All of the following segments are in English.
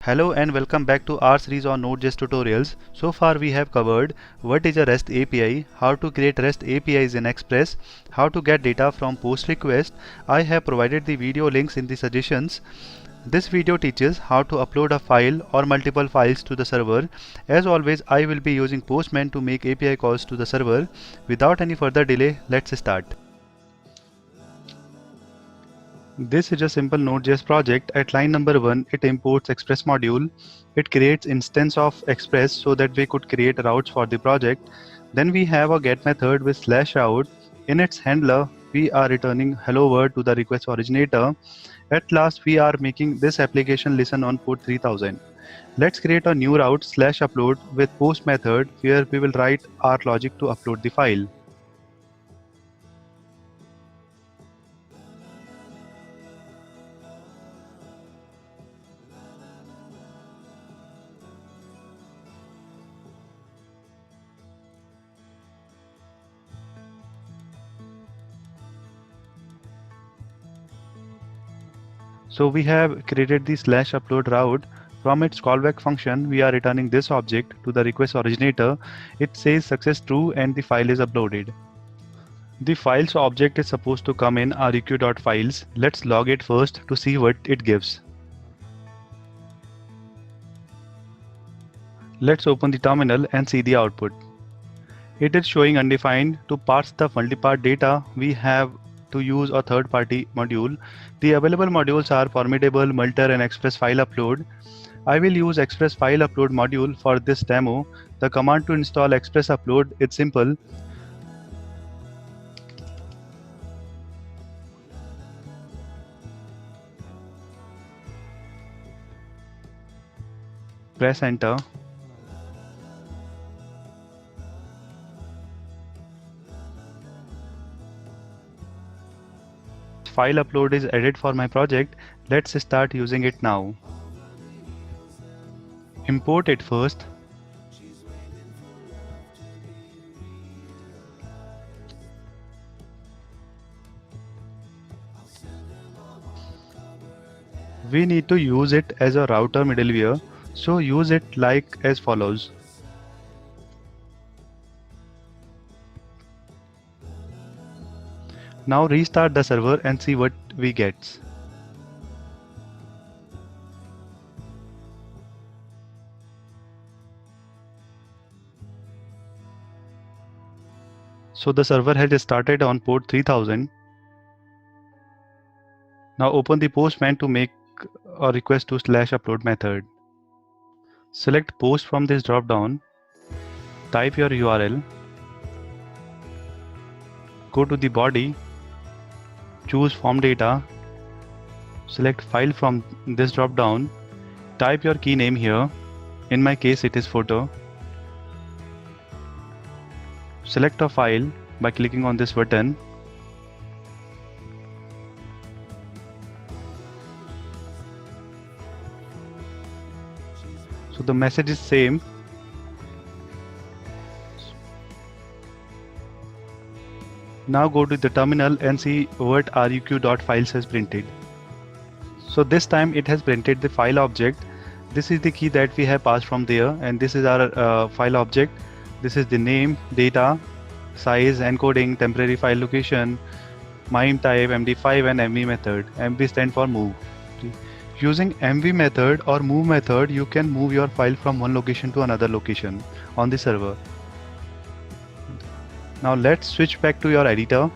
Hello and welcome back to our series on Node.js tutorials. So far we have covered what is a REST API, how to create REST APIs in Express, how to get data from POST request. I have provided the video links in the suggestions. This video teaches how to upload a file or multiple files to the server. As always, I will be using Postman to make API calls to the server. Without any further delay, let's start. This is a simple Node.js project. At line number 1, it imports Express module. It creates instance of Express so that we could create routes for the project. Then we have a get method with /route. In its handler, we are returning hello world to the request originator. At last, we are making this application listen on port 3000. Let's create a new route /upload with post method where we will write our logic to upload the file. So we have created the /upload route. From its callback function, we are returning this object to the request originator. It says success true and the file is uploaded. The files object is supposed to come in req.files. Let's log it first to see what it gives. Let's open the terminal and see the output. It is showing undefined. To parse the multipart data, we have to use a third-party module. The available modules are Formidable, Multer and Express File Upload. I will use Express File Upload module for this demo. The command to install Express Upload is simple. Press enter. File upload is added for my project. Let's start using it now. Import it first. We need to use it as a router middleware, so use it like as follows. Now restart the server and see what we get. So the server has started on port 3000. Now open the Postman to make a request to /upload method. Select post from this drop down. Type your URL. Go to the body. Choose form data. Select file from this drop down. Type your key name here. In my case it is photo. Select a file by clicking on this button. So the message is same. Now go to the terminal and see what req.files has printed. So this time it has printed the file object. This is the key that we have passed from there, and this is our file object. This is the name, data, size, encoding, temporary file location, MIME type, MD5 and MV method. MV stand for move. Using MV method or move method, you can move your file from one location to another location on the server. Now let's switch back to your editor.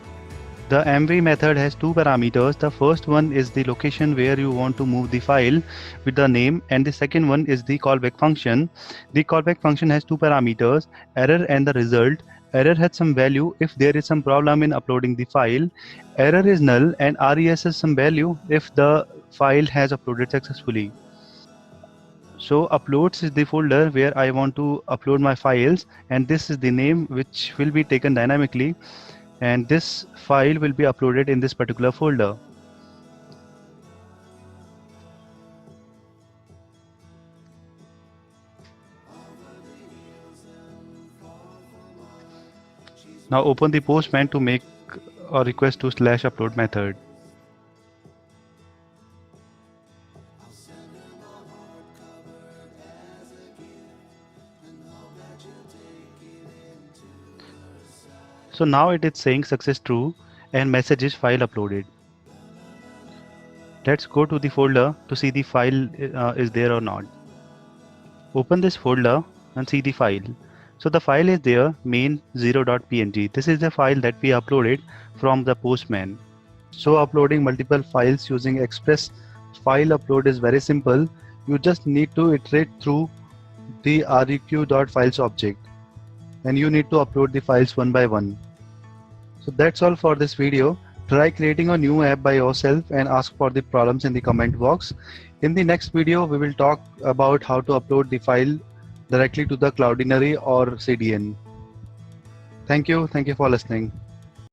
The MV method has two parameters. The first one is the location where you want to move the file with the name, and the second one is the callback function. The callback function has two parameters, error and the result. Error has some value if there is some problem in uploading the file. Error is null, and res has some value if the file has uploaded successfully. So uploads is the folder where I want to upload my files, and this is the name which will be taken dynamically, and this file will be uploaded in this particular folder. Now open the Postman to make a request to /upload method. So now it is saying success true and message is file uploaded. Let's go to the folder to see the file is there or not. Open this folder and see the file. So the file is there, main0.png. This is the file that we uploaded from the Postman. So uploading multiple files using Express file upload is very simple. You just need to iterate through the req.files object and you need to upload the files one by one. So that's all for this video. Try creating a new app by yourself and ask for the problems in the comment box. In the next video, we will talk about how to upload the file directly to the Cloudinary or CDN. Thank you for listening.